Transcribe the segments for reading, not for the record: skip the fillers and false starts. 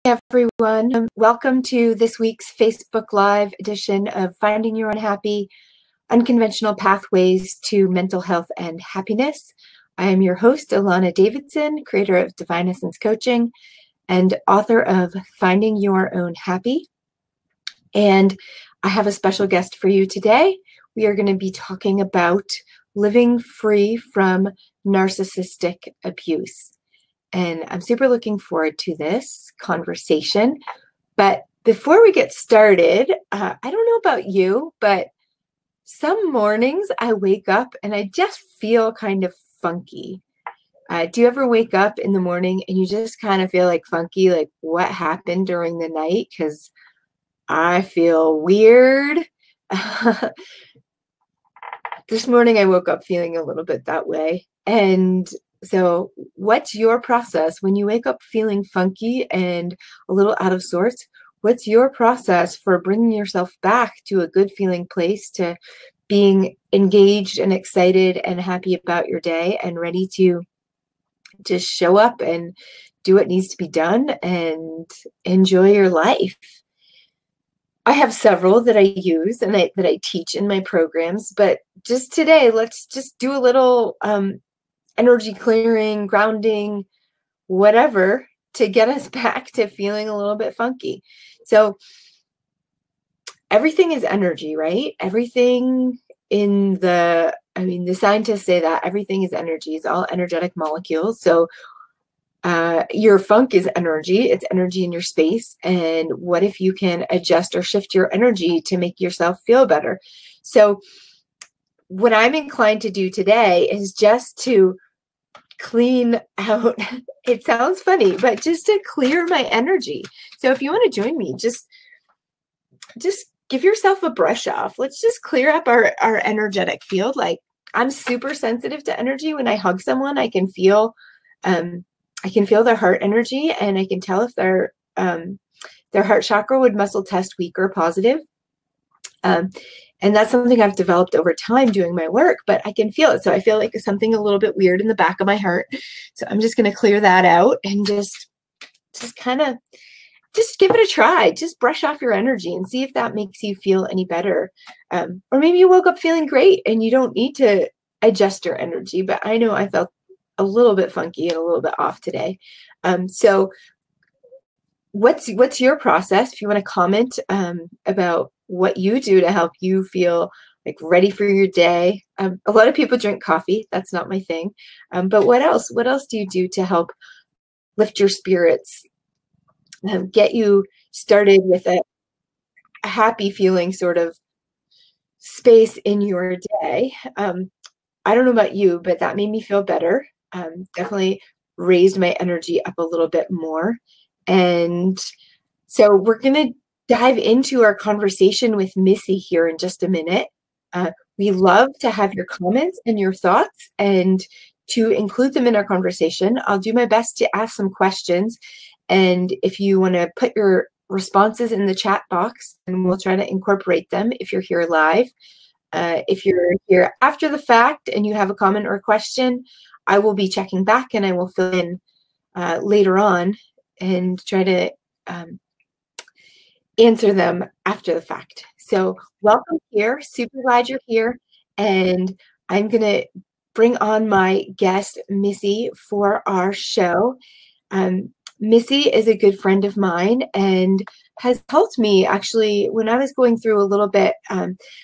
Everyone. Welcome to this week's Facebook Live edition of Finding Your Unhappy, Unconventional Pathways to Mental Health and Happiness. I am your host, Alana Davidson, creator of Divine Essence Coaching and author of Finding Your Own Happy. And I have a special guest for you today. We are going to be talking about living free from narcissistic abuse. And I'm super looking forward to this conversation. But before we get started, I don't know about you, but some mornings I wake up and I just feel kind of funky. Do you ever wake up in the morning and you just kind of feel like funky, like what happened during the night? Because I feel weird. This morning I woke up feeling a little bit that way. And so what's your process when you wake up feeling funky and a little out of sorts? What's your process for bringing yourself back to a good feeling place, to being engaged and excited and happy about your day and ready to just show up and do what needs to be done and enjoy your life? I have several that I use and that I teach in my programs, but just today, let's just do a little energy clearing, grounding, whatever, to get us back to feeling a little bit funky. So everything is energy, right? Everything the scientists say that everything is energy. It's all energetic molecules. So your funk is energy. It's energy in your space. And what if you can adjust or shift your energy to make yourself feel better? So what I'm inclined to do today is just to clean out, it sounds funny, but just to clear my energy. So if you want to join me, just give yourself a brush off. Let's just clear up our energetic field. Like, I'm super sensitive to energy. When I hug someone, I can feel their heart energy, and I can tell if their heart chakra would muscle test weak or positive. And that's something I've developed over time doing my work, but I can feel it. So I feel like there's something a little bit weird in the back of my heart. So I'm just going to clear that out and just give it a try. Just brush off your energy and see if that makes you feel any better. Or maybe you woke up feeling great and you don't need to adjust your energy, but I know I felt a little bit funky and a little bit off today. So what's your process? If you want to comment about what you do to help you feel like ready for your day. A lot of people drink coffee. That's not my thing. But what else? What else do you do to help lift your spirits, get you started with a happy feeling sort of space in your day? I don't know about you, but that made me feel better. Definitely raised my energy up a little bit more. And so we're going to dive into our conversation with Missy here in just a minute. We love to have your comments and your thoughts and to include them in our conversation. I'll do my best to ask some questions. And if you want to put your responses in the chat box, and we'll try to incorporate them if you're here live. If you're here after the fact and you have a comment or a question, I will be checking back and I will fill in later on and try to answer them after the fact. So welcome here. Super glad you're here. And I'm going to bring on my guest, Missy, for our show. Missy is a good friend of mine and has helped me actually when I was going through a little bit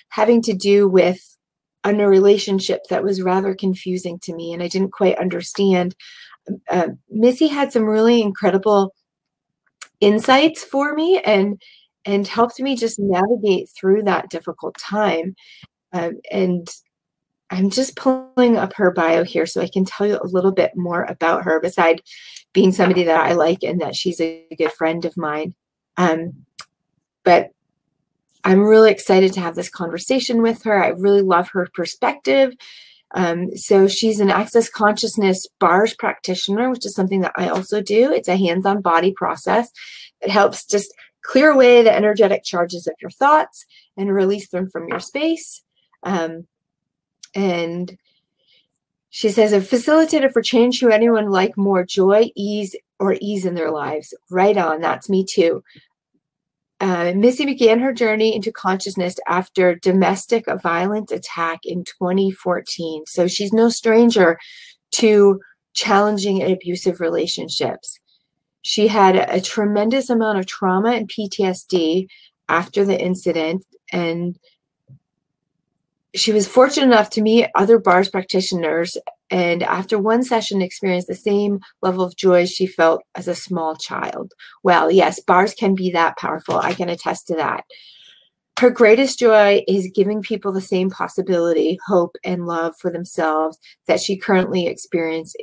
having to do with a relationship that was rather confusing to me and I didn't quite understand. Missy had some really incredible insights for me and helped me just navigate through that difficult time. And I'm just pulling up her bio here so I can tell you a little bit more about her, besides being somebody that I like and that she's a good friend of mine. But I'm really excited to have this conversation with her. I really love her perspective. So she's an Access Consciousness bars practitioner, which is something that I also do. It's a hands-on body process that helps just clear away the energetic charges of your thoughts and release them from your space. And she says, a facilitator for change who anyone like more joy, ease, or ease in their lives. Right on. That's me too. Missy began her journey into consciousness after domestic violence attack in 2014. So she's no stranger to challenging and abusive relationships. She had a tremendous amount of trauma and PTSD after the incident, and she was fortunate enough to meet other bars practitioners, and after one session experienced the same level of joy she felt as a small child. Well, yes, bars can be that powerful. I can attest to that. Her greatest joy is giving people the same possibility, hope, and love for themselves that she currently experiences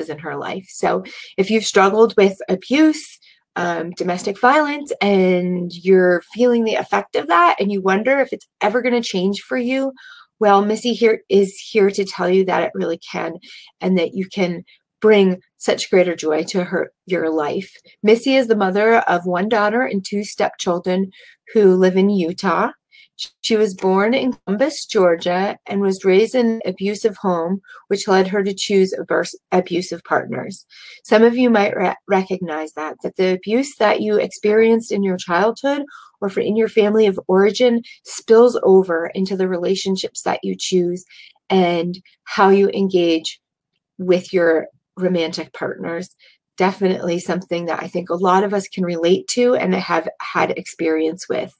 in her life. So if you've struggled with abuse, domestic violence, and you're feeling the effect of that, and you wonder if it's ever going to change for you, well, Missy is here to tell you that it really can, and that you can bring such greater joy to your life. Missy is the mother of one daughter and two stepchildren who live in Utah. She was born in Columbus, Georgia, and was raised in an abusive home, which led her to choose abusive partners. Some of you might recognize that the abuse that you experienced in your childhood or in your family of origin spills over into the relationships that you choose and how you engage with your romantic partners. Definitely something that I think a lot of us can relate to and have had experience with.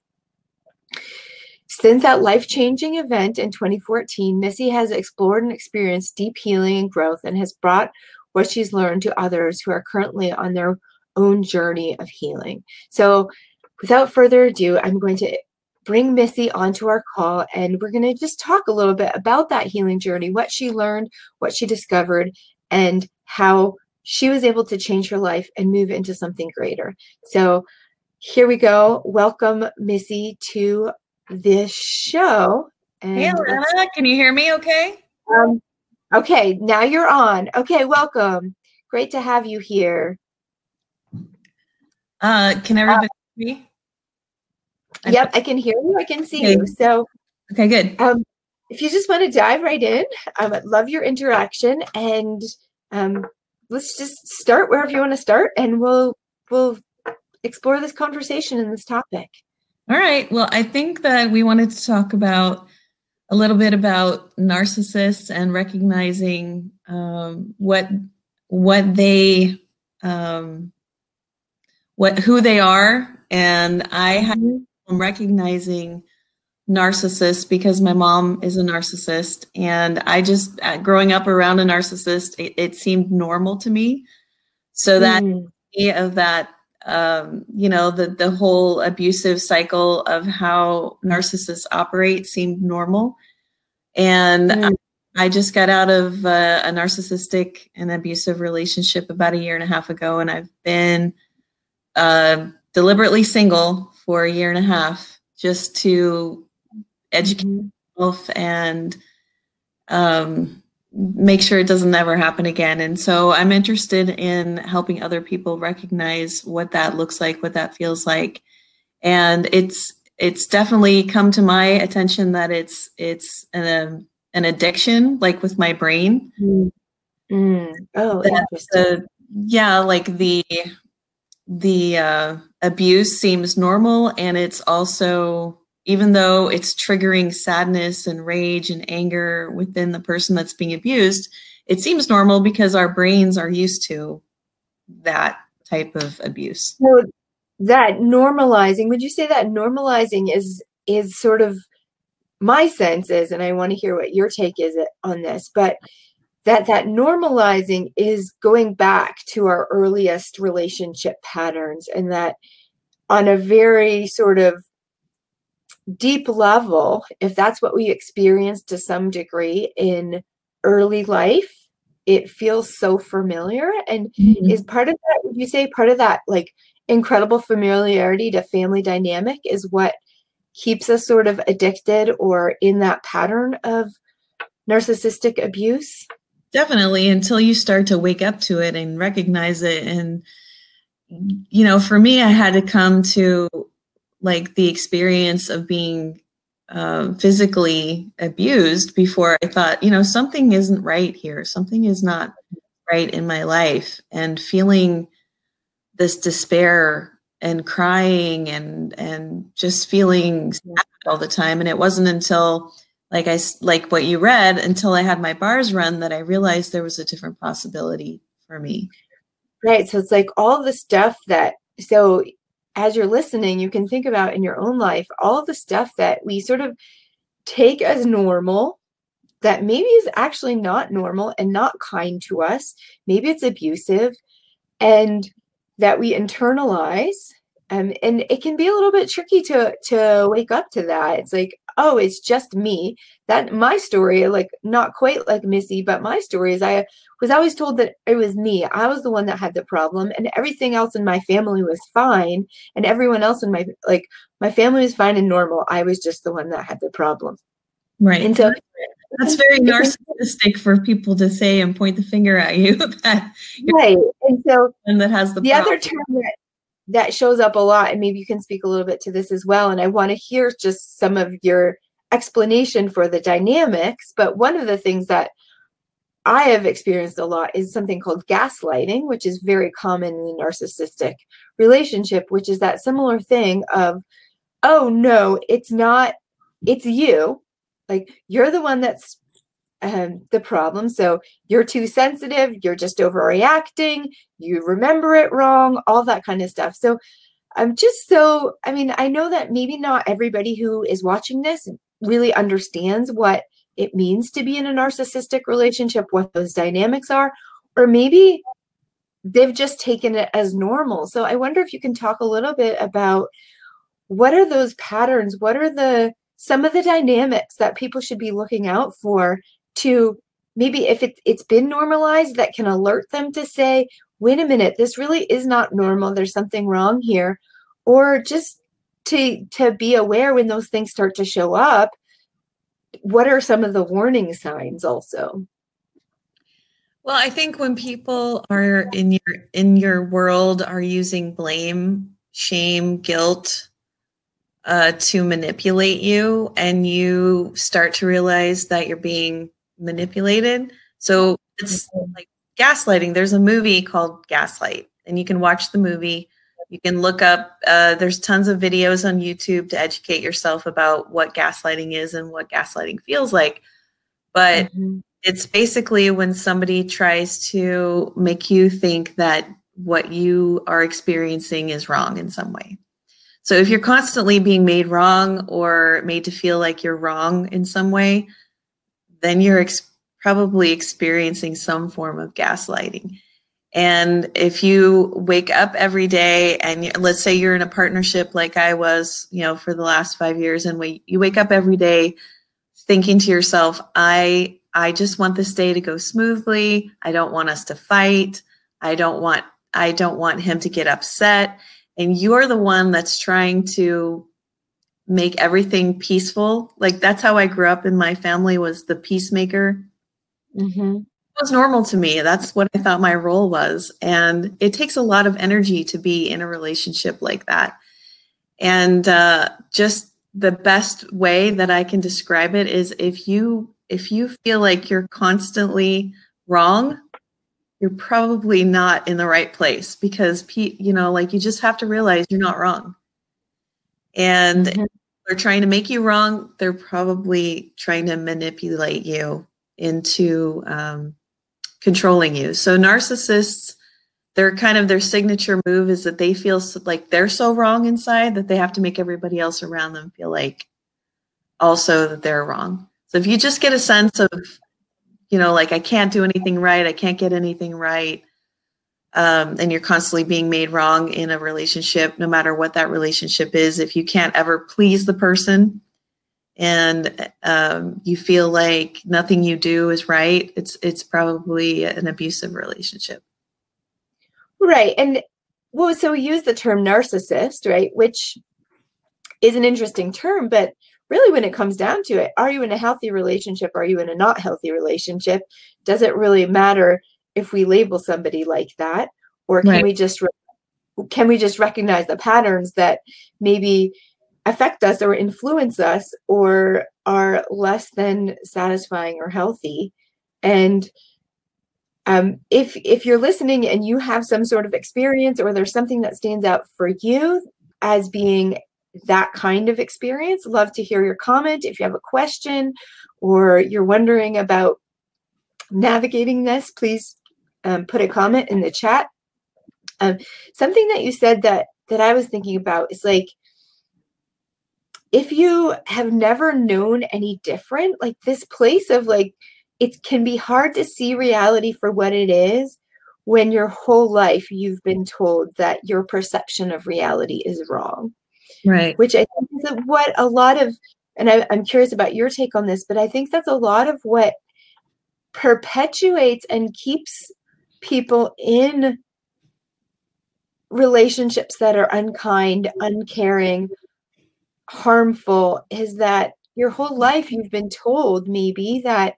Since that life-changing event in 2014, Missy has explored and experienced deep healing and growth, and has brought what she's learned to others who are currently on their own journey of healing. So without further ado, I'm going to bring Missy onto our call, and we're going to just talk a little bit about that healing journey, what she learned, what she discovered, and how she was able to change her life and move into something greater. So here we go. Welcome, Missy, to this show. And hey, Alana, can you hear me okay? Okay, now you're on. Okay, welcome. Great to have you here. Can everybody hear me? Yep, I can hear you. I can see you. So, okay, good. If you just want to dive right in, I would love your interaction, and let's just start wherever you want to start, and we'll explore this conversation and this topic. All right. Well, I think that we wanted to talk about a little bit about narcissists and recognizing who they are. And I have recognizing narcissists because my mom is a narcissist, and I just growing up around a narcissist, it seemed normal to me. So that of that. The whole abusive cycle of how narcissists operate seemed normal. And I just got out of a narcissistic and abusive relationship about 1.5 years ago. And I've been deliberately single for 1.5 years just to educate myself and make sure it doesn't ever happen again. And so I'm interested in helping other people recognize what that looks like, what that feels like. And it's definitely come to my attention that it's an addiction, like with my brain. Oh, interesting. Like the abuse seems normal, and it's also, even though it's triggering sadness and rage and anger within the person that's being abused, it seems normal because our brains are used to that type of abuse. So that normalizing, would you say that normalizing is sort of, my sense is, and I want to hear what your take is on this, but that normalizing is going back to our earliest relationship patterns, and that on a very sort of deep level, if that's what we experience to some degree in early life, it feels so familiar. And is part of that, would you say part of that like incredible familiarity to family dynamic is what keeps us sort of addicted or in that pattern of narcissistic abuse? Definitely, until you start to wake up to it and recognize it. And, for me, I had to come to like the experience of being physically abused before I thought, something isn't right here. Something is not right in my life, and feeling this despair and crying and just feeling sad all the time. And it wasn't until, like what you read, until I had my bars run, that I realized there was a different possibility for me. Right. So it's like all the stuff so as you're listening, you can think about in your own life, all the stuff that we sort of take as normal that maybe is actually not normal and not kind to us. Maybe it's abusive, and that we internalize. And it can be a little bit tricky to wake up to that. It's like, oh, it's just me. That my story, like not quite like Missy, but my story is I was always told that it was me. I was the one that had the problem, and everything else in my family was fine. And everyone else in my family was fine and normal. I was just the one that had the problem. Right. And so that's very narcissistic for people to say and point the finger at you. Right. And so that has the other term that shows up a lot, and maybe you can speak a little bit to this as well, and I want to hear just some of your explanation for the dynamics, but one of the things that I have experienced a lot is something called gaslighting, which is very common in a narcissistic relationship, which is that similar thing of, oh no, it's not, it's you. Like, you're the one that's the problem. So you're too sensitive. You're just overreacting. You remember it wrong, all that kind of stuff. So I mean, I know that maybe not everybody who is watching this really understands what it means to be in a narcissistic relationship, what those dynamics are, or maybe they've just taken it as normal. So I wonder if you can talk a little bit about what are those patterns? What are some of the dynamics that people should be looking out for, to maybe, if it's been normalized, that can alert them to say, wait a minute, this really is not normal. There's something wrong here. Or just to be aware when those things start to show up, what are some of the warning signs also? Well, I think when people are in your world are using blame, shame, guilt to manipulate you, and you start to realize that you're being manipulated. So it's like gaslighting. There's a movie called Gaslight, and you can watch the movie. You can look up, there's tons of videos on YouTube to educate yourself about what gaslighting is and what gaslighting feels like. But it's basically when somebody tries to make you think that what you are experiencing is wrong in some way. So if you're constantly being made wrong or made to feel like you're wrong in some way, then you're probably experiencing some form of gaslighting. And if you wake up every day, and let's say you're in a partnership like I was, for the last 5 years, and you wake up every day thinking to yourself, I just want this day to go smoothly. I don't want us to fight. I don't want him to get upset. And you're the one that's trying to make everything peaceful. Like, that's how I grew up in my family, was the peacemaker. It was normal to me. That's what I thought my role was. And it takes a lot of energy to be in a relationship like that. And just the best way that I can describe it is, if you feel like you're constantly wrong, you're probably not in the right place, because you just have to realize you're not wrong. And they're trying to make you wrong. They're probably trying to manipulate you into controlling you. So narcissists, their signature move is that they feel like they're so wrong inside that they have to make everybody else around them feel like also that they're wrong. So if you just get a sense of, like, I can't do anything right, I can't get anything right, and you're constantly being made wrong in a relationship, no matter what that relationship is, if you can't ever please the person, and you feel like nothing you do is right, it's probably an abusive relationship. Right. And so we use the term narcissist, right, which is an interesting term, but really, when it comes down to it, are you in a healthy relationship? Are you in a not healthy relationship? Does it really matter if we label somebody like that? Or can we just recognize the patterns that maybe affect us or influence us or are less than satisfying or healthy? And If you're listening and you have some sort of experience, or there's something that stands out for you as being that kind of experience, love to hear your comment. If you have a question or you're wondering about navigating this, please put a comment in the chat. Something that you said that I was thinking about is like, if you have never known any different, like this place of like, it can be hard to see reality for what it is when your whole life you've been told that your perception of reality is wrong. Right. Which I think is what a lot of, and I'm curious about your take on this, but I think that's a lot of what perpetuates and keeps people in relationships that are unkind, uncaring, harmful, is that your whole life you've been told maybe that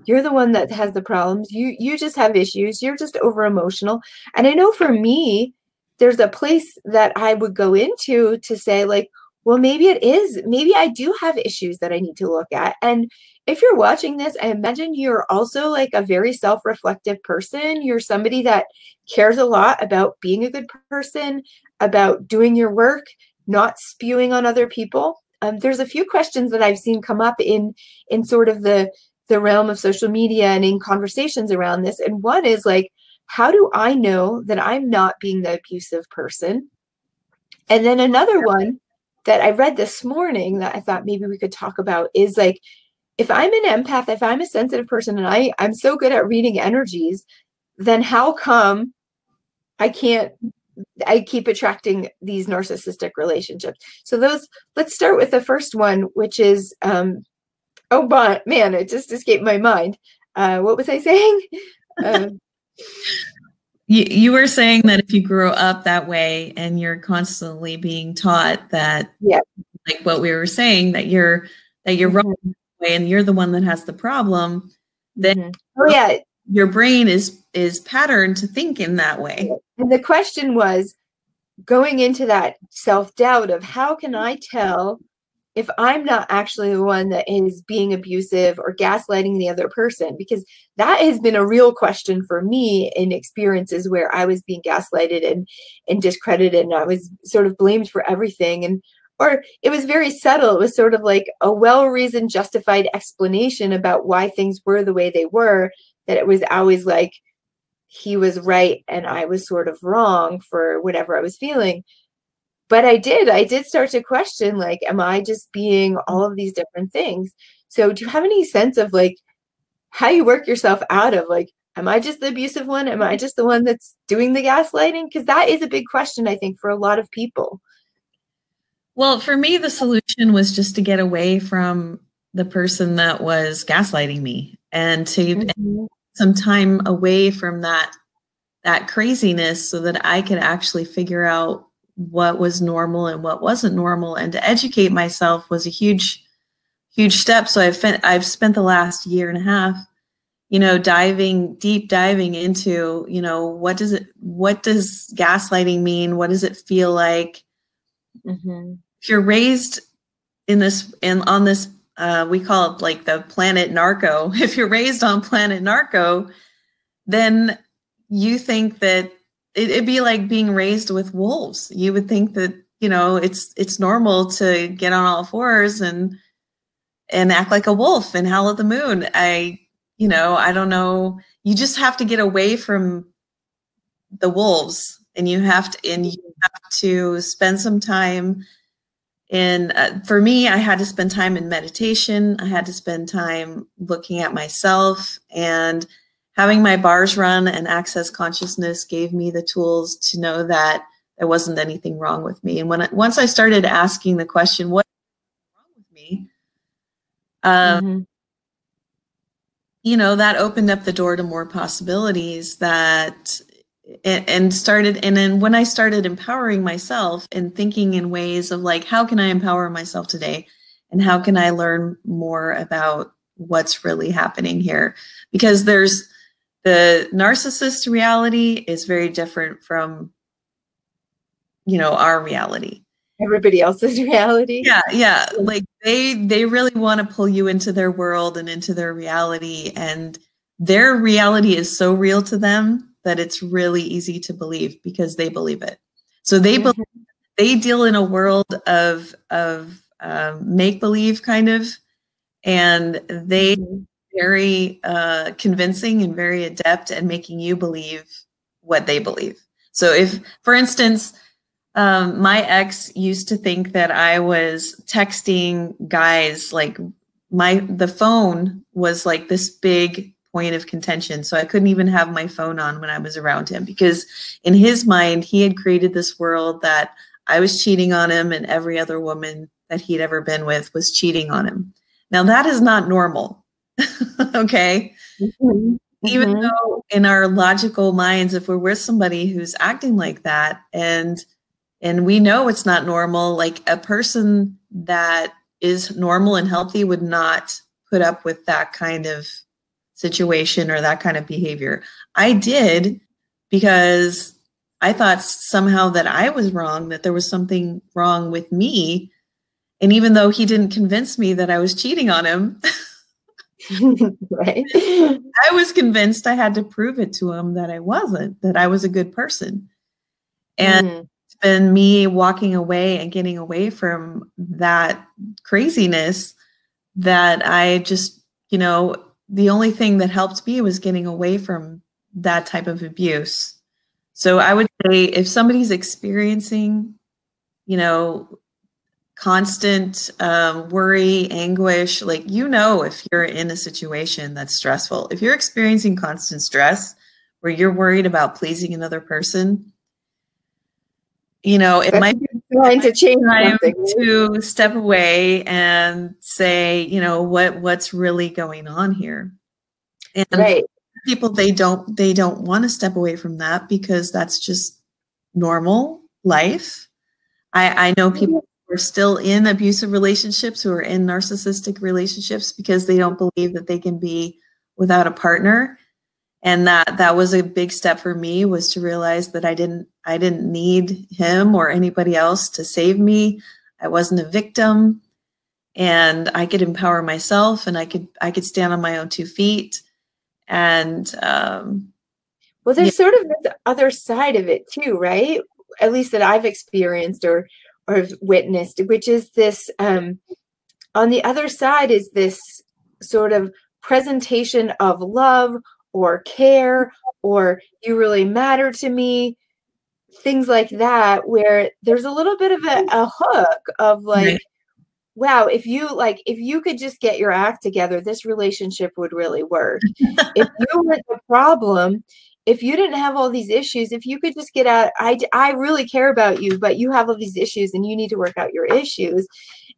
you're the one that has the problems. You just have issues. You're just over emotional. And I know for me, there's a place that I would go into to say like, well, maybe it is. Maybe I do have issues that I need to look at. And if you're watching this, I imagine you're also like a very self-reflective person. You're somebody that cares a lot about being a good person, about doing your work, not spewing on other people. There's a few questions that I've seen come up in sort of the realm of social media and in conversations around this. And one is like, how do I know that I'm not being the abusive person? And then another one that I read this morning that I thought maybe we could talk about is like, if I'm an empath, if I'm a sensitive person and I'm so good at reading energies, then how come I keep attracting these narcissistic relationships? So let's start with the first one, which is, oh, but man, it just escaped my mind. What was I saying? You were saying that if you grow up that way and you're constantly being taught that, yeah, like what we were saying, that you're wrong and you're the one that has the problem, then your brain is patterned to think in that way. And the question was going into that self-doubt of how can I tell if I'm not actually the one that is being abusive or gaslighting the other person? Because that has been a real question for me in experiences where I was being gaslighted and discredited, and I was sort of blamed for everything. Or it was very subtle. It was sort of like a well-reasoned, justified explanation about why things were the way they were, that it was always like he was right and I was sort of wrong for whatever I was feeling. But I did start to question, like, am I just being all of these different things? So do you have any sense of like how you work yourself out of like, am I just the abusive one? Am I just the one that's doing the gaslighting? Because that is a big question, I think, for a lot of people. Well, for me, the solution was just to get away from the person that was gaslighting me and to some time away from that craziness so that I could actually figure out what was normal and what wasn't normal. And to educate myself was a huge step. So I've spent the last year and a half, deep diving into, what does gaslighting mean? What does it feel like? If you're raised on this, we call it like the planet Narco. If you're raised on planet Narco, then you think that it'd be like being raised with wolves. You would think that, it's normal to get on all fours and act like a wolf and howl at the moon. I don't know. You just have to get away from the wolves, and you have to spend some time in, for me, I had to spend time in meditation. I had to spend time looking at myself, and having my bars run and access consciousness gave me the tools to know that there wasn't anything wrong with me. And once I started asking the question, what's wrong with me? That opened up the door to more possibilities and then when I started empowering myself and thinking in ways of like, how can I empower myself today? And how can I learn more about what's really happening here? Because the narcissist reality is very different from, our reality. Everybody else's reality. Yeah. Like they really want to pull you into their world and into their reality. And their reality is so real to them that it's really easy to believe because they believe it. So they deal in a world of make-believe kind of, and they very convincing and very adept at making you believe what they believe. So if, for instance, my ex used to think that I was texting guys, like the phone was like this big point of contention. So I couldn't even have my phone on when I was around him, because in his mind, he had created this world that I was cheating on him and every other woman that he'd ever been with was cheating on him. Now that is not normal. Okay. Even though in our logical minds, if we're with somebody who's acting like that, and we know it's not normal, like a person that is normal and healthy would not put up with that kind of situation or that kind of behavior. I did, because I thought somehow that I was wrong, that there was something wrong with me. And even though he didn't convince me that I was cheating on him, right, I was convinced I had to prove it to him that I wasn't, that I was a good person. And it's been me walking away and getting away from that craziness that I just, you know, the only thing that helped me was getting away from that type of abuse. So I would say if somebody's experiencing, you know, constant worry, anguish, like, you know, if you're in a situation that's stressful, if you're experiencing constant stress where you're worried about pleasing another person, you know, it might be time to change time something. to step away and say, you know, what's really going on here. And right, people, they don't want to step away from that because that's just normal life. I know people who are still in abusive relationships, who are in narcissistic relationships, because they don't believe that they can be without a partner. And that was a big step for me, was to realize that I didn't need him or anybody else to save me. I wasn't a victim, and I could empower myself, and I could stand on my own 2 feet. And well, there's sort of this other side of it too, right? At least that I've experienced or witnessed, which is this, on the other side is this sort of presentation of love or care, or you really matter to me, things like that, where there's a little bit of a hook of like, wow, if you could just get your act together, this relationship would really work. If you were the problem, if you didn't have all these issues, if you could just get out, I really care about you, but you have all these issues and you need to work out your issues.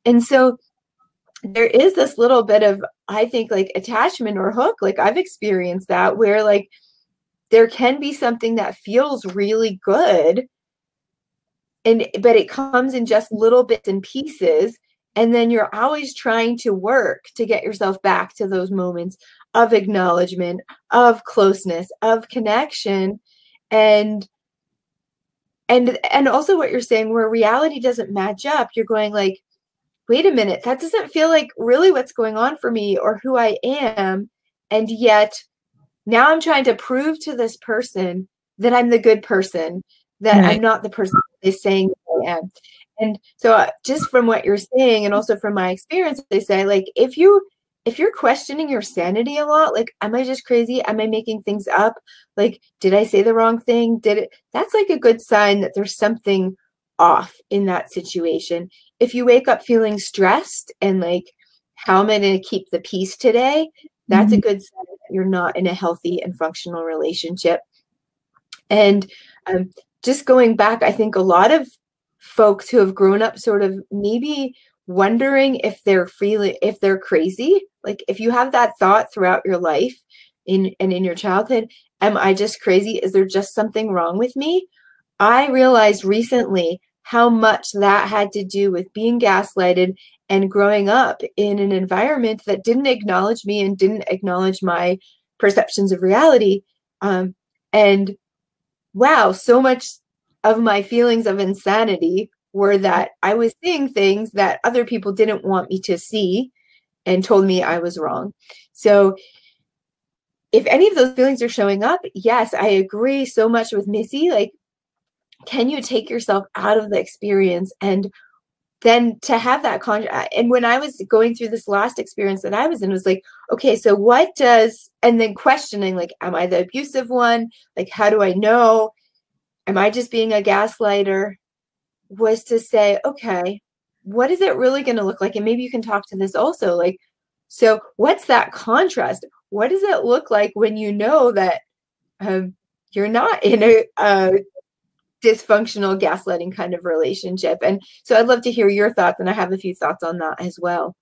And so there is this little bit of, I think, like attachment or hook. Like I've experienced that, where like there can be something that feels really good, but it comes in just little bits and pieces. And then you're always trying to work to get yourself back to those moments of acknowledgement, of closeness, of connection. And also what you're saying, where reality doesn't match up, you're going like, wait a minute, that doesn't feel like really what's going on for me or who I am. And yet now I'm trying to prove to this person that I'm the good person, that I'm not the person they're saying I am. And so just from what you're saying, and also from my experience, they say, like, if you're questioning your sanity a lot, like, am I just crazy? Am I making things up? Like, did I say the wrong thing? That's like a good sign that there's something off in that situation. If you wake up feeling stressed and like, how am I going to keep the peace today? That's a good sign that you're not in a healthy and functional relationship. And just going back, I think a lot of folks who have grown up sort of maybe wondering if they're crazy, like if you have that thought throughout your life in your childhood, am I just crazy? Is there just something wrong with me? I realized recently how much that had to do with being gaslighted and growing up in an environment that didn't acknowledge me and didn't acknowledge my perceptions of reality. And wow, so much of my feelings of insanity were that I was seeing things that other people didn't want me to see and told me I was wrong. So if any of those feelings are showing up, yes, I agree so much with Missy. Like, can you take yourself out of the experience and then to have that and when I was going through this last experience that I was in, it was like, okay, so what does, and then questioning, like, am I the abusive one? Like, how do I know? Am I just being a gaslighter? Was to say, okay, what is it really going to look like? And maybe you can talk to this also. Like, so what's that contrast? What does it look like when you know that you're not in a dysfunctional gaslighting kind of relationship? And so I'd love to hear your thoughts, and I have a few thoughts on that as well.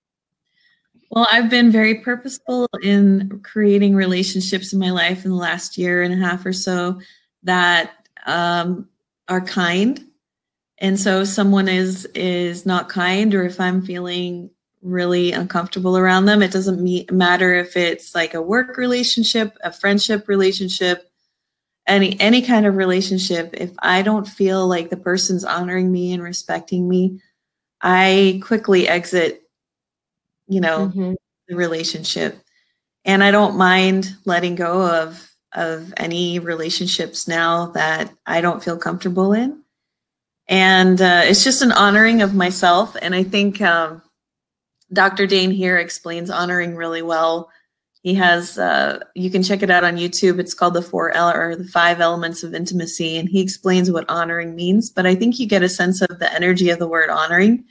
Well, I've been very purposeful in creating relationships in my life in the last year and a half or so that are kind. And so if someone is not kind, or if I'm feeling really uncomfortable around them, it doesn't matter if it's like a work relationship, a friendship relationship, any kind of relationship. If I don't feel like the person's honoring me and respecting me, I quickly exit, the relationship. And I don't mind letting go of any relationships now that I don't feel comfortable in. And it's just an honoring of myself. And I think Dr. Dane here explains honoring really well. He has, you can check it out on YouTube. It's called the 5 Elements of Intimacy. And he explains what honoring means. But I think you get a sense of the energy of the word honoring.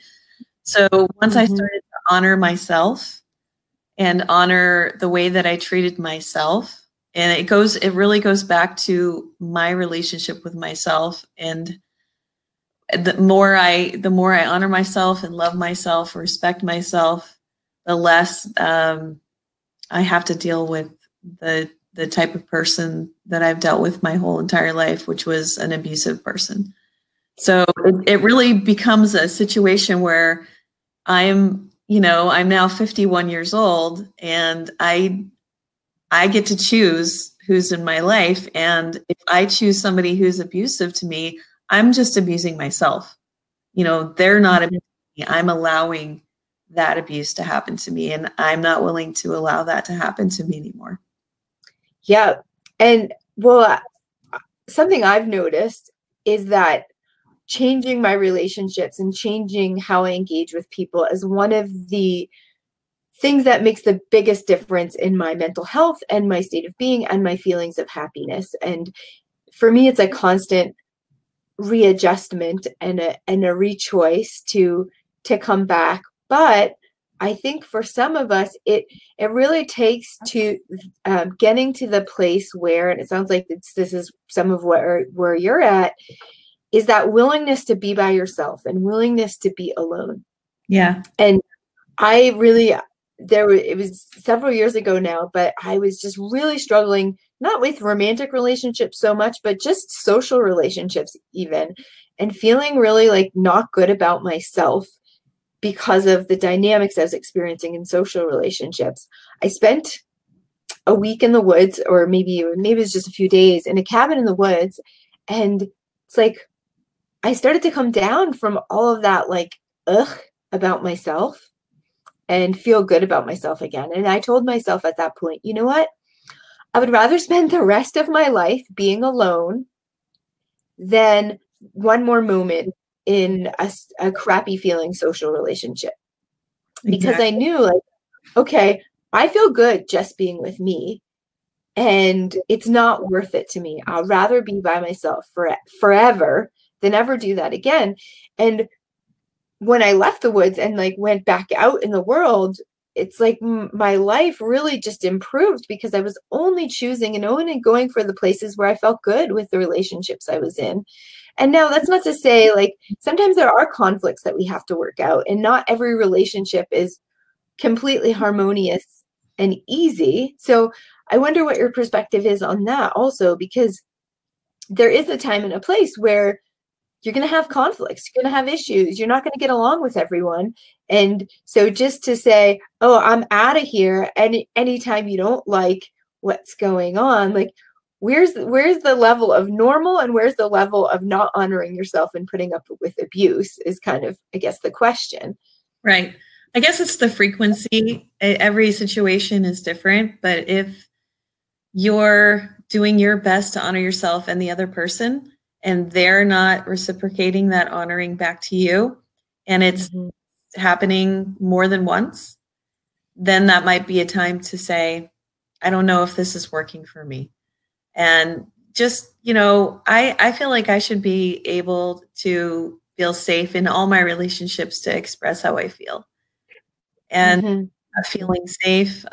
So once I started to honor myself and honor the way that I treated myself, and it really goes back to my relationship with myself. And the more I honor myself and love myself, respect myself, the less I have to deal with the type of person that I've dealt with my whole entire life, which was an abusive person. So it really becomes a situation where I'm now 51 years old, and I get to choose who's in my life. And if I choose somebody who's abusive to me, I'm just abusing myself. They're not abusing me. I'm allowing that abuse to happen to me, and I'm not willing to allow that to happen to me anymore. Yeah. And well, something I've noticed is that changing my relationships and changing how I engage with people is one of the things that makes the biggest difference in my mental health and my state of being and my feelings of happiness. And for me, it's a constant readjustment and a re-choice to come back. But I think for some of us, it really takes to getting to the place where, and it sounds like this is some of where you're at, is that willingness to be by yourself and willingness to be alone. Yeah. And I really, it was several years ago now, but I was just really struggling, not with romantic relationships so much, but just social relationships even, and feeling really like not good about myself because of the dynamics I was experiencing in social relationships. I spent a week in the woods, or maybe it was just a few days, in a cabin in the woods. And it's like, I started to come down from all of that, like, about myself, and feel good about myself again. And I told myself at that point, you know what? I would rather spend the rest of my life being alone than one more moment in a crappy feeling social relationship. Because Exactly. I knew, like, okay, I feel good just being with me, and it's not worth it to me. I'd rather be by myself forever than ever do that again. And when I left the woods and like went back out in the world, it's like my life really just improved because I was only choosing and only going for the places where I felt good with the relationships I was in. And now that's not to say, like, sometimes there are conflicts that we have to work out, and not every relationship is completely harmonious and easy. So I wonder what your perspective is on that also, because there is a time and a place where you're going to have conflicts, you're going to have issues, you're not going to get along with everyone. And so just to say, oh, I'm out of here, and anytime you don't like what's going on, like, where's the level of normal, and where's the level of not honoring yourself and putting up with abuse is kind of, I guess, the question. Right. I guess it's the frequency. Every situation is different, but if you're doing your best to honor yourself and the other person, and they're not reciprocating that honoring back to you, and it's happening more than once, then that might be a time to say, I don't know if this is working for me. And just, I feel like I should be able to feel safe in all my relationships to express how I feel. And feeling safe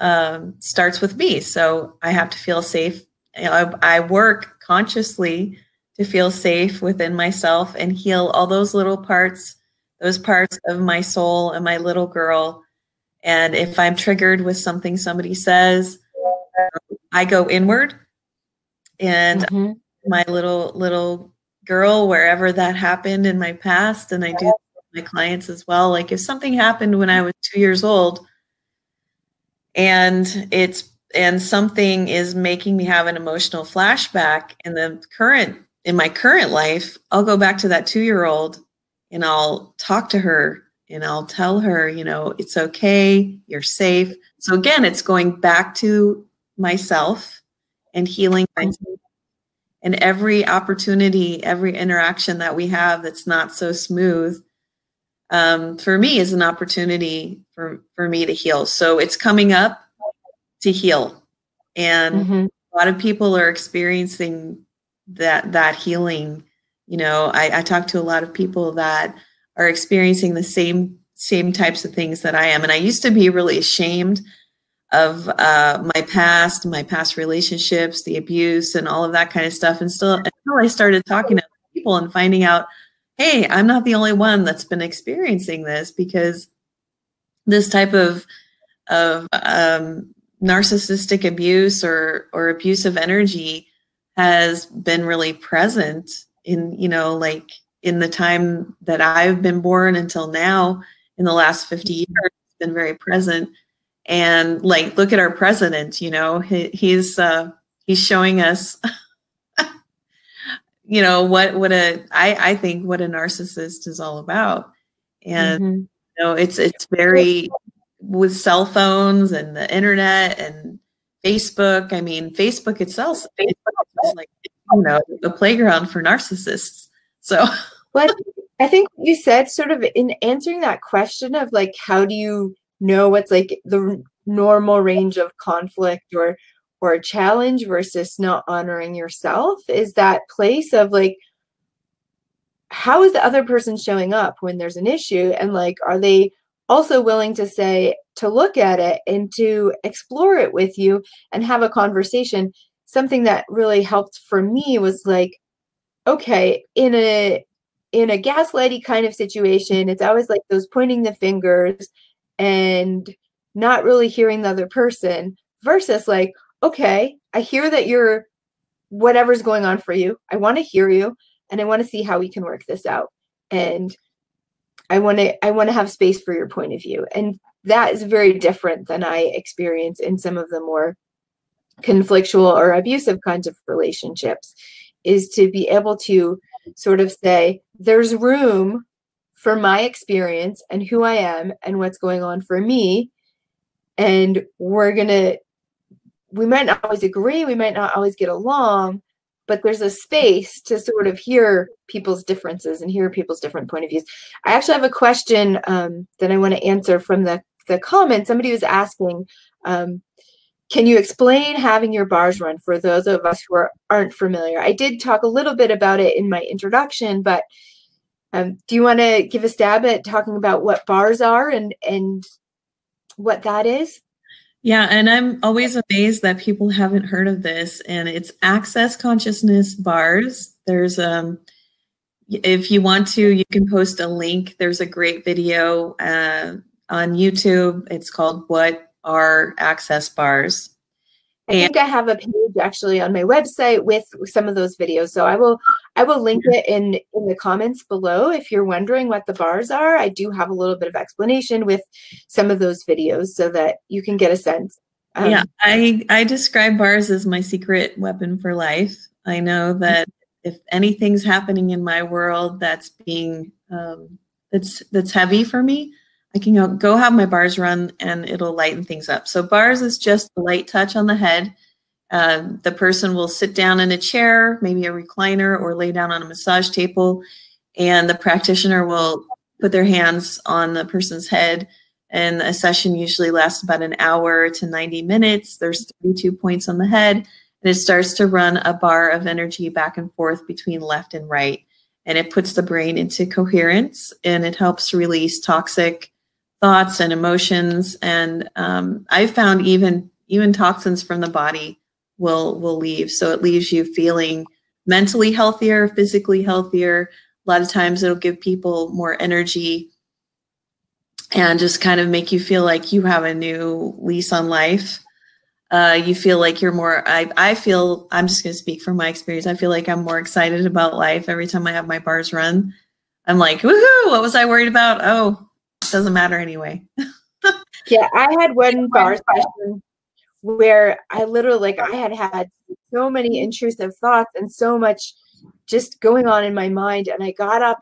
starts with me. So I have to feel safe. I work consciously to feel safe within myself and heal all those little parts, those parts of my soul and my little girl. And if I'm triggered with something somebody says, I go inward and my little girl, wherever that happened in my past, and I do with my clients as well. Like if something happened when I was 2 years old and something is making me have an emotional flashback in my current life, I'll go back to that 2-year-old and I'll talk to her and I'll tell her, it's okay, you're safe. So again, it's going back to myself and healing myself. And every opportunity, every interaction that we have that's not so smooth, for me is an opportunity for me to heal. So it's coming up to heal. And a lot of people are experiencing that healing. I talk to a lot of people that are experiencing the same types of things that I am. And I used to be really ashamed of my past relationships, the abuse and all of that kind of stuff. And still until I started talking to people and finding out, hey, I'm not the only one that's been experiencing this, because this type of narcissistic abuse or abusive energy has been really present in, like in the time that I've been born until now. In the last 50 years, it's been very present. And like, look at our president, he's showing us, I think what a narcissist is all about. And, it's very, with cell phones and the internet and Facebook. I mean, Facebook itself is like, a playground for narcissists. So, but I think you said sort of in answering that question of like, how do you know what's like the normal range of conflict or a challenge versus not honoring yourself, is that place of like, how is the other person showing up when there's an issue, and like, are they also willing to look at it and to explore it with you and have a conversation? Something that really helped for me was like, okay, in a gaslighty kind of situation, it's always like those pointing the fingers and not really hearing the other person, versus like, okay, I hear that you're whatever's going on for you. I want to hear you and I want to see how we can work this out. And I want to have space for your point of view. And that is very different than I experience in some of the more conflictual or abusive kinds of relationships, is to be able to sort of say, there's room for my experience and who I am and what's going on for me. And we might not always agree, we might not always get along, but there's a space to sort of hear people's differences and hear people's different point of views. I actually have a question that I want to answer from the comment. Somebody was asking, can you explain having your bars run for those of us who aren't familiar? I did talk a little bit about it in my introduction, but do you want to give a stab at talking about what bars are and what that is? Yeah, and I'm always amazed that people haven't heard of this, and it's access consciousness bars. There's if you want to, you can post a link. There's a great video on YouTube. It's called What Are Access Bars? I think I have a page actually on my website with some of those videos. So I will link it in the comments below. If you're wondering what the bars are, I do have a little bit of explanation with some of those videos so that you can get a sense. Yeah, I describe bars as my secret weapon for life. I know that if anything's happening in my world that's being that's heavy for me, I can go have my bars run and it'll lighten things up. So bars is just a light touch on the head. The person will sit down in a chair, maybe a recliner, or lay down on a massage table, and the practitioner will put their hands on the person's head. And a session usually lasts about an hour to 90 minutes. There's 32 points on the head, and it starts to run a bar of energy back and forth between left and right. And it puts the brain into coherence, and it helps release toxic thoughts and emotions. And I've found even toxins from the body will leave. So it leaves you feeling mentally healthier, physically healthier. A lot of times it'll give people more energy and just kind of make you feel like you have a new lease on life. You feel like you're more, I feel, I'm just going to speak from my experience. I feel like I'm more excited about life every time I have my bars run. I'm like, woohoo, what was I worried about? Oh, it doesn't matter anyway. Yeah, I had one bar session where I literally, I had so many intrusive thoughts and so much just going on in my mind. And I got up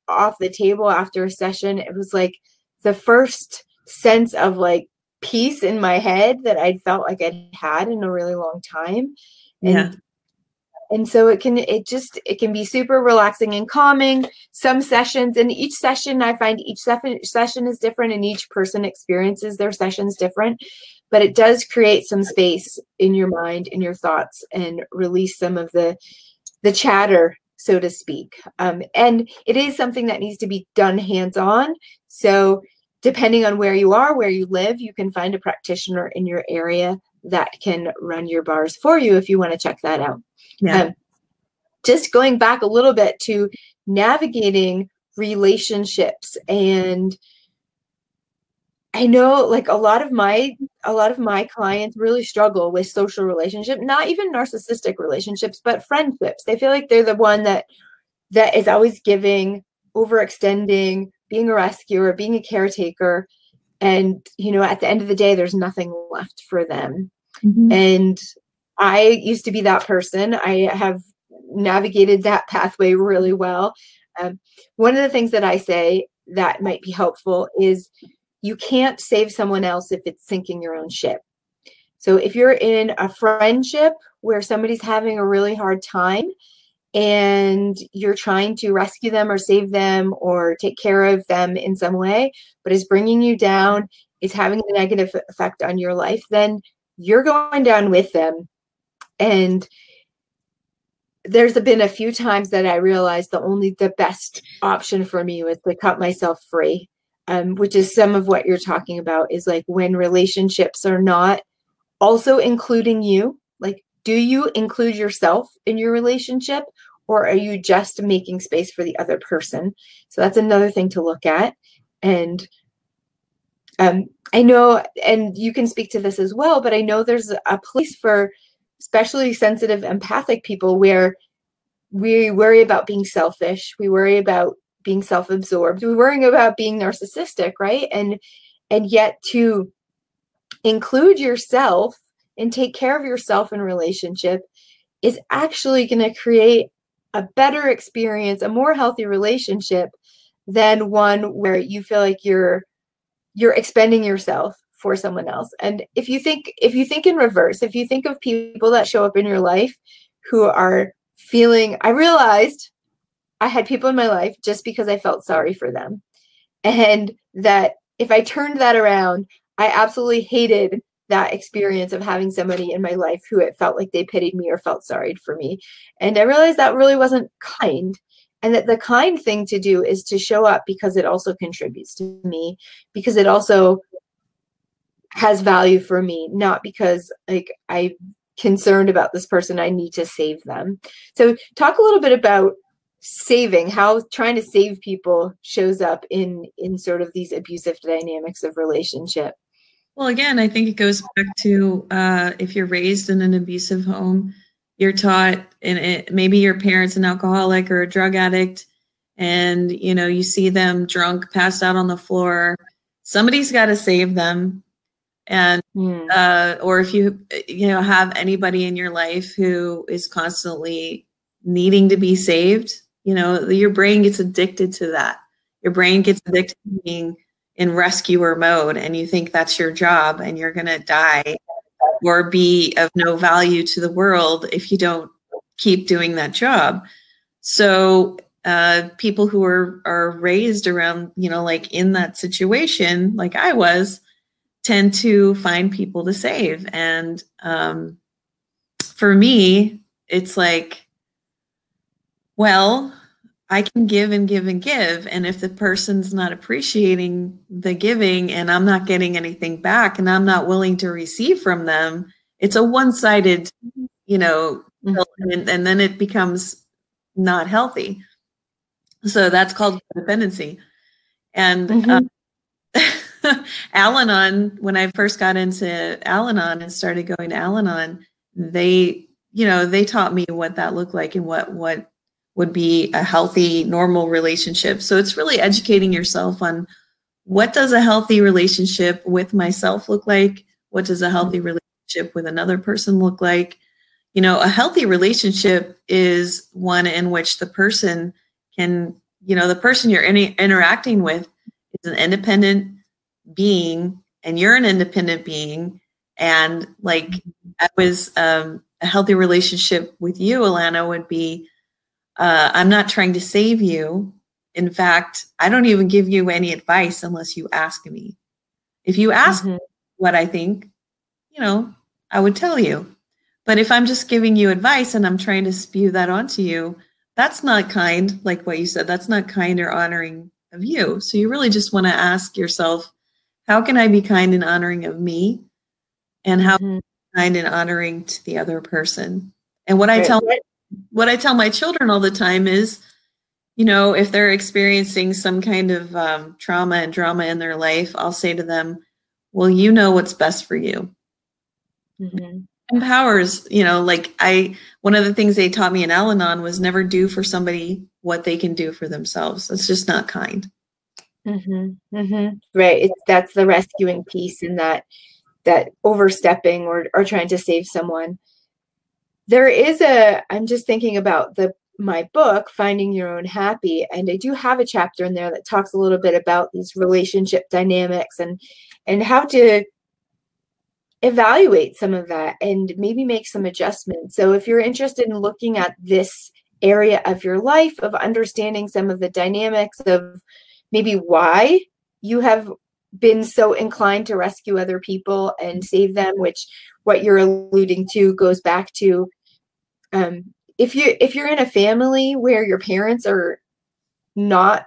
off the table after a session. It was like the first sense of like peace in my head that I'd felt like I'd had in a really long time. And so it can be super relaxing and calming. Some sessions, and each session, I find each session is different, and each person experiences their sessions different, but it does create some space in your mind, in your thoughts, and release some of the chatter, so to speak. And it is something that needs to be done hands-on. So depending on where you are, where you live, you can find a practitioner in your area that can run your bars for you if you want to check that out. Yeah. Just going back a little bit to navigating relationships, and I know like a lot of my clients really struggle with social relationships, not even narcissistic relationships, but friendships. They feel like they're the one that is always giving, overextending, being a rescuer, being a caretaker. And, at the end of the day, there's nothing left for them. Mm-hmm. And I used to be that person. I have navigated that pathway really well. One of the things that I say that might be helpful is you can't save someone else if it's sinking your own ship. So if you're in a friendship where somebody's having a really hard time and you're trying to rescue them or save them or take care of them in some way, but is bringing you down, is having a negative effect on your life, then you're going down with them. And there's been a few times that I realized the best option for me was to cut myself free, which is some of what you're talking about, is like when relationships are not also including you. Like, do you include yourself in your relationship, or are you just making space for the other person? So that's another thing to look at. And I know, and you can speak to this as well, but I know there's a place for especially sensitive, empathic people where we worry about being selfish. We worry about being self-absorbed. We worry about being narcissistic, right? And yet to include yourself and take care of yourself in relationship is actually going to create a better experience, a more healthy relationship than one where you feel like you're expending yourself for someone else. And if you think in reverse, if you think of people that show up in your life who are feeling, I realized I had people in my life just because I felt sorry for them. And that if I turned that around, I absolutely hated that experience of having somebody in my life who it felt like they pitied me or felt sorry for me. And I realized that really wasn't kind. And that the kind thing to do is to show up because it also contributes to me, because it also has value for me, not because like I'm concerned about this person, I need to save them. So talk a little bit about saving, how trying to save people shows up in sort of these abusive dynamics of relationship. Well, again, I think it goes back to if you're raised in an abusive home, you're taught, and maybe your parent's an alcoholic or a drug addict, and you see them drunk, passed out on the floor. Somebody's got to save them. And or if you have anybody in your life who is constantly needing to be saved, your brain gets addicted to that. Your brain gets addicted to being in rescuer mode, and you think that's your job and you're going to die or be of no value to the world if you don't keep doing that job. So people who are raised around, like in that situation, like I was, tend to find people to save. And for me, it's like, well, I can give and give and give. And if the person's not appreciating the giving and I'm not getting anything back and I'm not willing to receive from them, it's a one-sided, and then it becomes not healthy. So that's called codependency. And Al-Anon, when I first got into Al-Anon and started going to Al-Anon, they taught me what that looked like and what would be a healthy, normal relationship. So it's really educating yourself on what does a healthy relationship with myself look like? What does a healthy relationship with another person look like? A healthy relationship is one in which the person can, the person you're interacting with is an independent being and you're an independent being. And like that was a healthy relationship with you, Alana, would be, I'm not trying to save you. In fact, I don't even give you any advice unless you ask me. If you ask what I think, I would tell you. But if I'm just giving you advice and I'm trying to spew that onto you, that's not kind, like what you said, that's not kind or honoring of you. So you really just want to ask yourself, how can I be kind and honoring of me? And how kind and honoring to the other person? And what I tell my children all the time is, if they're experiencing some kind of trauma and drama in their life, I'll say to them, well, you know what's best for you. Empowers, one of the things they taught me in Al-Anon was never do for somebody what they can do for themselves. That's just not kind. Right. That's the rescuing piece in that overstepping or trying to save someone. There is I'm just thinking about my book, Finding Your Own Happy, and I do have a chapter in there that talks a little bit about these relationship dynamics and how to evaluate some of that and maybe make some adjustments. So if you're interested in looking at this area of your life, of understanding some of the dynamics of maybe why you have been so inclined to rescue other people and save them, which what you're alluding to goes back to if you're in a family where your parents are not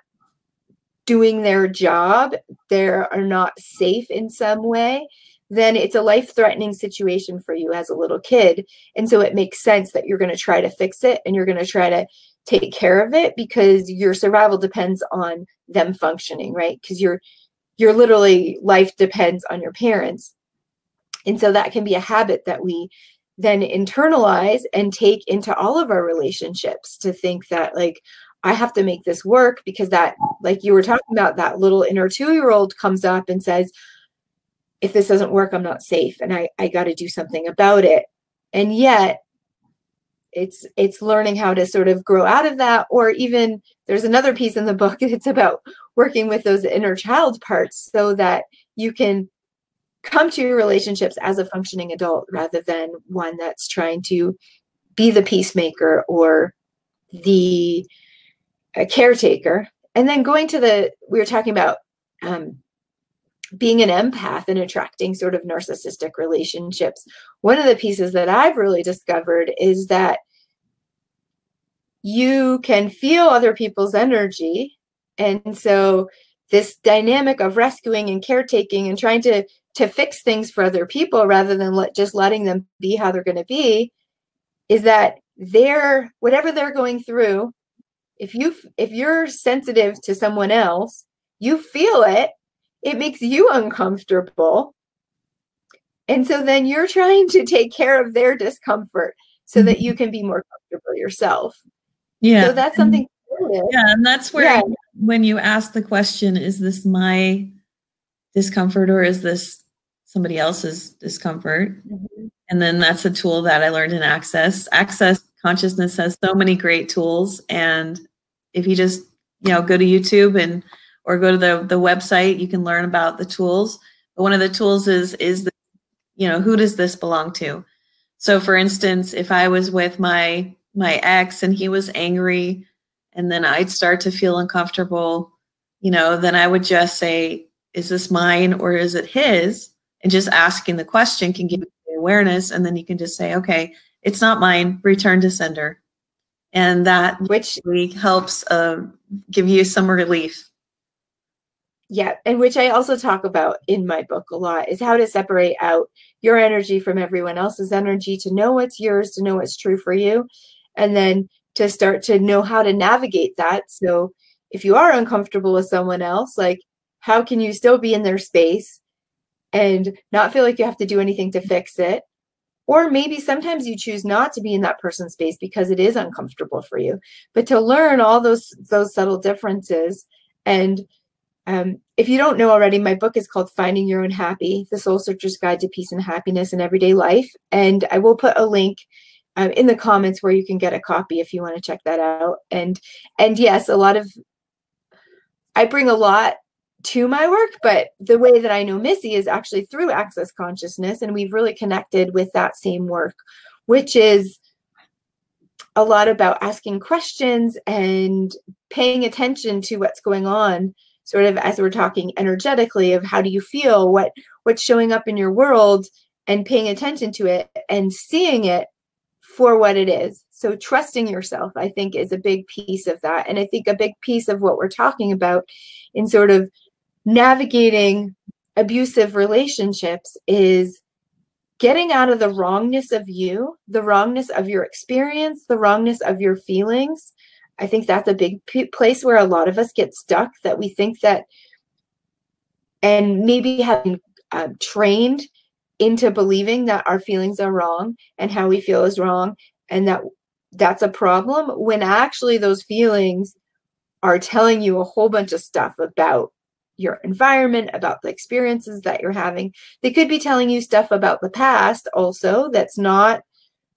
doing their job, they are not safe in some way, then it's a life-threatening situation for you as a little kid. And so it makes sense that you're going to try to fix it and you're going to try to take care of it because your survival depends on them functioning, right? Because you're literally, life depends on your parents. And so that can be a habit that we then internalize and take into all of our relationships, to think that like, I have to make this work because that, like you were talking about, that little inner 2-year-old comes up and says, if this doesn't work, I'm not safe and I got to do something about it. And yet it's learning how to sort of grow out of that. Or even there's another piece in the book, it's about working with those inner child parts so that you can come to your relationships as a functioning adult rather than one that's trying to be the peacemaker or the caretaker. And then going to we were talking about being an empath and attracting sort of narcissistic relationships. One of the pieces that I've really discovered is that you can feel other people's energy. And so this dynamic of rescuing and caretaking and trying to fix things for other people rather than just letting them be how they're going to be, is that whatever they're going through, if you're sensitive to someone else, you feel it, it makes you uncomfortable. And so then you're trying to take care of their discomfort so that you can be more comfortable yourself. Yeah. So that's something. Yeah. And that's where when you ask the question, is this my discomfort or is this somebody else's discomfort? And then that's a tool that I learned in Access. Access Consciousness has so many great tools. And if you just, go to YouTube or go to the website, you can learn about the tools. But one of the tools is the who does this belong to? So for instance, if I was with my ex and he was angry and then I'd start to feel uncomfortable, then I would just say, is this mine or is it his? And just asking the question can give you the awareness. And then you can just say, okay, it's not mine, return to sender. And that which really helps give you some relief. Yeah, and which I also talk about in my book a lot, is how to separate out your energy from everyone else's energy, to know what's yours, to know what's true for you, and then to start to know how to navigate that. So if you are uncomfortable with someone else, like, how can you still be in their space and not feel like you have to do anything to fix it? Or maybe sometimes you choose not to be in that person's space because it is uncomfortable for you. But to learn all those subtle differences. And if you don't know already, my book is called Finding Your Own Happy, The Soul Searcher's Guide to Peace and Happiness in Everyday Life. And I will put a link in the comments where you can get a copy if you want to check that out. And yes, I bring a lot to my work, but the way that I know Missy is actually through Access Consciousness. And we've really connected with that same work, which is a lot about asking questions and paying attention to what's going on, sort of as we're talking energetically, of how do you feel, what's showing up in your world, and paying attention to it and seeing it for what it is. So trusting yourself, I think, is a big piece of that. And I think a big piece of what we're talking about in sort of navigating abusive relationships is getting out of the wrongness of you, the wrongness of your experience, the wrongness of your feelings. I think that's a big place where a lot of us get stuck, that we think that, and maybe having trained into believing that our feelings are wrong and how we feel is wrong, and that's a problem, when actually those feelings are telling you a whole bunch of stuff about your environment, about the experiences that you're having. They could be telling you stuff about the past also that's not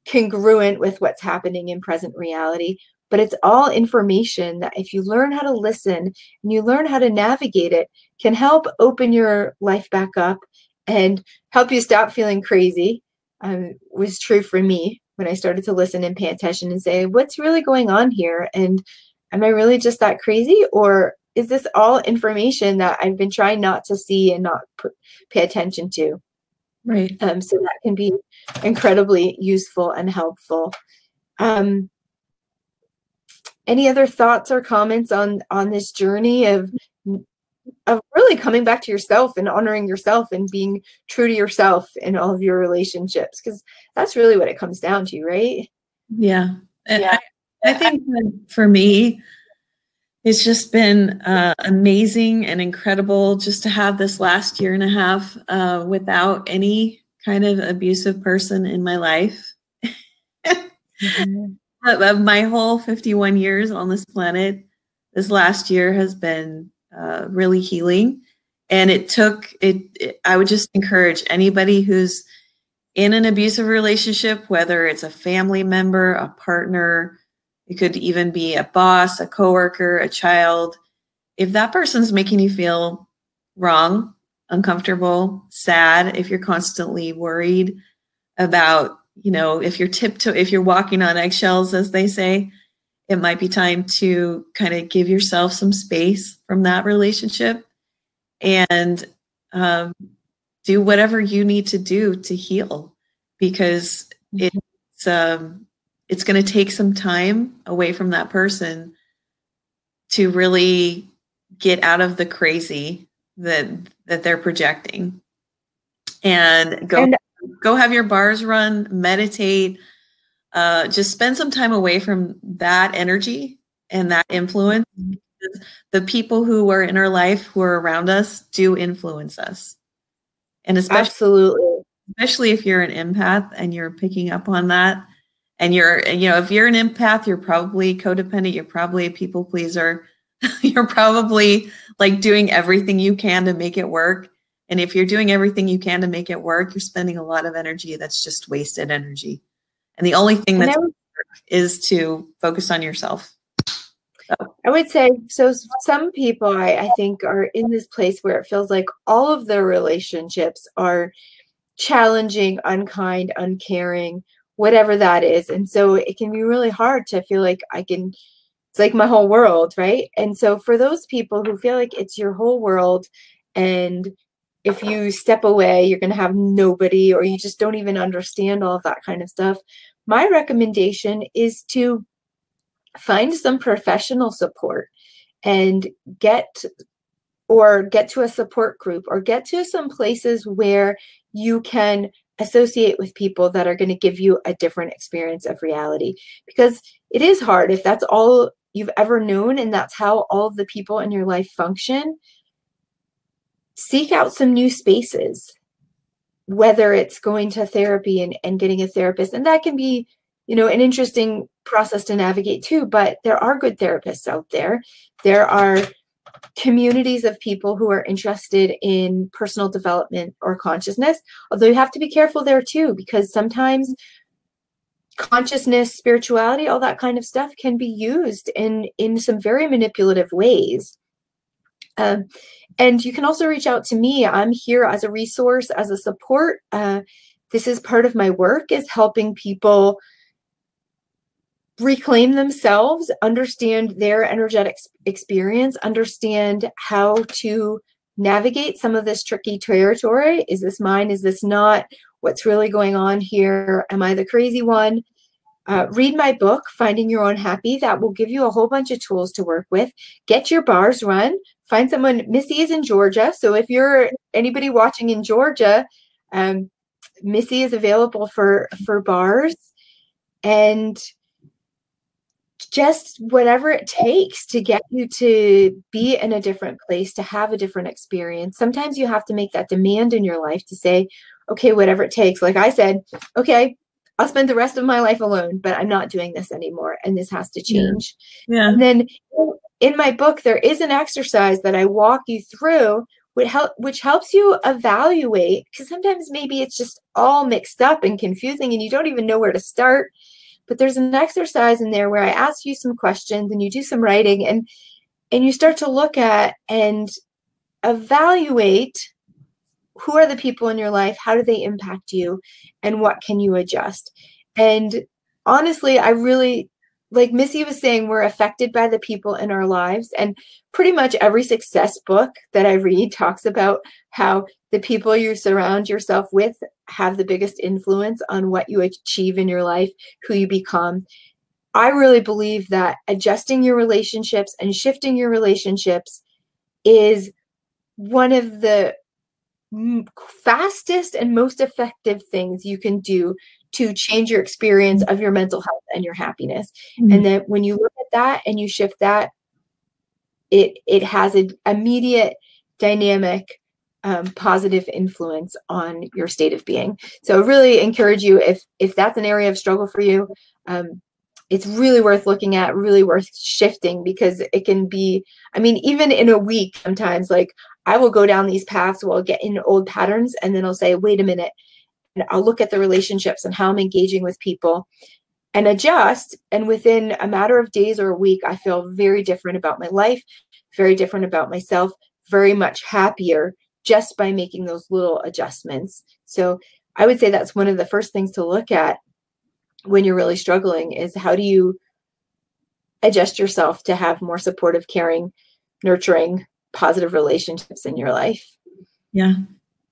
congruent with what's happening in present reality. But it's all information that, if you learn how to listen and you learn how to navigate it, can help open your life back up and help you stop feeling crazy. Was true for me when I started to listen and pay attention and say, what's really going on here? And am I really just that crazy? Or is this all information that I've been trying not to see and not pay attention to? Right. So that can be incredibly useful and helpful. Any other thoughts or comments on this journey of really coming back to yourself and honoring yourself and being true to yourself in all of your relationships? Because that's really what it comes down to, right? Yeah. I think that for me, it's just been amazing and incredible just to have this last year and a half without any kind of abusive person in my life. Mm-hmm. Of my whole 51 years on this planet, this last year has been really healing. And I would just encourage anybody who's in an abusive relationship, whether it's a family member, a partner, it could even be a boss, a coworker, a child. If that person's making you feel wrong, uncomfortable, sad, if you're constantly worried about, if you're walking on eggshells, as they say, it might be time to kind of give yourself some space from that relationship and do whatever you need to do to heal, because it's going to take some time away from that person to really get out of the crazy that they're projecting, and go have your bars run, meditate, just spend some time away from that energy and that influence. The people who are in our life, who are around us, do influence us. And especially if you're an empath and you're picking up on that, and if you're an empath, you're probably codependent, you're probably a people pleaser, you're probably like doing everything you can to make it work. And if you're doing everything you can to make it work, you're spending a lot of energy that's just wasted energy. And the only thing is to focus on yourself. I would say, so some people I think are in this place where it feels like all of their relationships are challenging, unkind, uncaring, whatever that is. And so it can be really hard to feel like it's like my whole world, right? And so for those people who feel like it's your whole world, and if you step away, you're going to have nobody, or you just don't even understand all of that kind of stuff, my recommendation is to find some professional support and get to a support group, or get to some places where you can associate with people that are going to give you a different experience of reality. Because it is hard if that's all you've ever known and that's how all of the people in your life function. Seek out some new spaces, whether it's going to therapy and getting a therapist. And that can be, an interesting process to navigate too, but there are good therapists out there. There are communities of people who are interested in personal development or consciousness, although you have to be careful there too, because sometimes consciousness, spirituality, all that kind of stuff can be used in some very manipulative ways. And you can also reach out to me. I'm here as a resource, as a support. This is part of my work, is helping people reclaim themselves, understand their energetic experience, understand how to navigate some of this tricky territory. Is this mine? Is this not? What's really going on here? Am I the crazy one? Read my book, Finding Your Own Happy. That will give you a whole bunch of tools to work with. Get your bars run. Find someone. Missy is in Georgia, so if you're anybody watching in Georgia, Missy is available for bars, and just whatever it takes to get you to be in a different place, to have a different experience. Sometimes you have to make that demand in your life to say, okay, whatever it takes. Like I said, okay, I'll spend the rest of my life alone, but I'm not doing this anymore, and this has to change. Yeah. And then in my book, there is an exercise that I walk you through which helps you evaluate, because sometimes maybe it's just all mixed up and confusing and you don't even know where to start. But there's an exercise in there where I ask you some questions and you do some writing, and you start to look at and evaluate who are the people in your life, how do they impact you, and what can you adjust. And honestly, I really, like Missy was saying, we're affected by the people in our lives. And pretty much every success book that I read talks about how the people you surround yourself with have the biggest influence on what you achieve in your life, who you become. I really believe that adjusting your relationships and shifting your relationships is one of the fastest and most effective things you can do to change your experience of your mental health and your happiness. Mm-hmm. And then when you look at that and you shift that, it has an immediate dynamic positive influence on your state of being. So I really encourage you, if that's an area of struggle for you, it's really worth looking at, really worth shifting, because it can be, I mean, even in a week, sometimes, like, I will go down these paths, where I'll get in old patterns, and then I'll say, wait a minute, and I'll look at the relationships and how I'm engaging with people and adjust. And within a matter of days or a week, I feel very different about my life, very different about myself, very much happier, just by making those little adjustments. So I would say that's one of the first things to look at when you're really struggling, is how do you adjust yourself to have more supportive, caring, nurturing, positive relationships in your life. Yeah.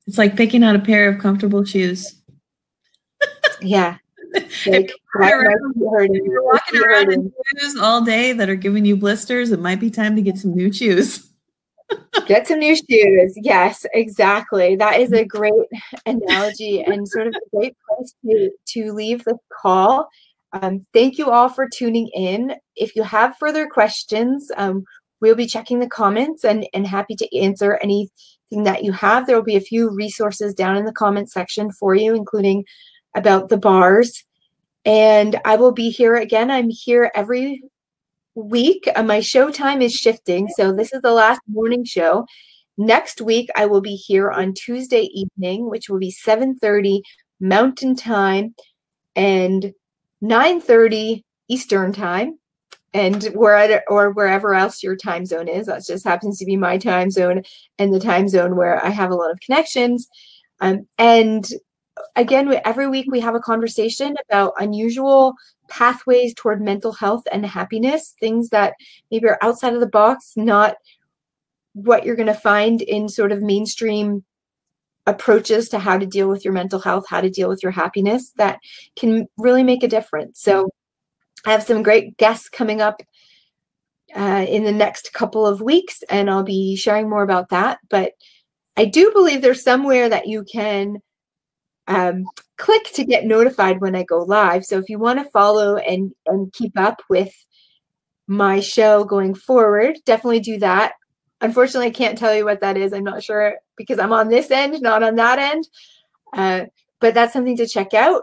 It's like picking out a pair of comfortable shoes. Yeah. Like, if you're walking around in shoes all day that are giving you blisters, it might be time to get some new shoes. Get some new shoes. Yes, exactly. That is a great analogy and sort of a great place to leave the call. Thank you all for tuning in. If you have further questions, we'll be checking the comments and happy to answer anything that you have. There will be a few resources down in the comment section for you, including about the bars. And I will be here again. I'm here every week. My show time is shifting, so this is the last morning show. Next week, I will be here on Tuesday evening, which will be 7:30 Mountain Time and 9:30 Eastern Time, and wherever else your time zone is. That just happens to be my time zone and the time zone where I have a lot of connections. And again, every week we have a conversation about unusual pathways toward mental health and happiness, things that maybe are outside of the box, not what you're going to find in sort of mainstream approaches to how to deal with your mental health, how to deal with your happiness, that can really make a difference. So I have some great guests coming up in the next couple of weeks, and I'll be sharing more about that. But I do believe there's somewhere that you can click to get notified when I go live. So if you want to follow and keep up with my show going forward, definitely do that. Unfortunately, I can't tell you what that is. I'm not sure because I'm on this end, not on that end. But that's something to check out.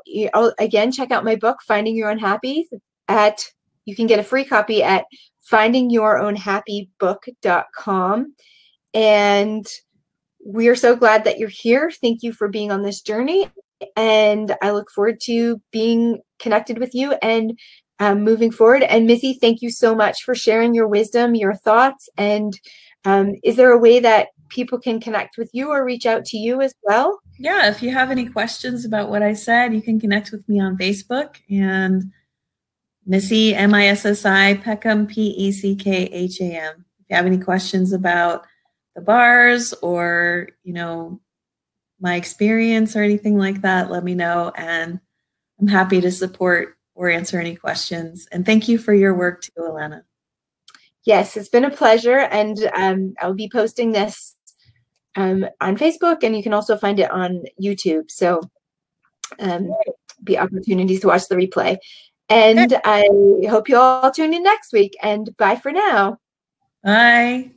Again, check out my book, Finding Your Own Happy. You can get a free copy at findingyourownhappybook.com. And we are so glad that you're here. Thank you for being on this journey. And I look forward to being connected with you and moving forward. And Missy, thank you so much for sharing your wisdom, your thoughts. And is there a way that people can connect with you or reach out to you as well? Yeah, if you have any questions about what I said, you can connect with me on Facebook and Missy, M-I-S-S-I, Peckham, P-E-C-K-H-A-M. If you have any questions about the bars or, my experience or anything like that, let me know. And I'm happy to support or answer any questions. And thank you for your work too, Alana. Yes, it's been a pleasure. And I'll be posting this on Facebook, and you can also find it on YouTube. So be opportunities to watch the replay. And I hope you all tune in next week. And bye for now. Bye.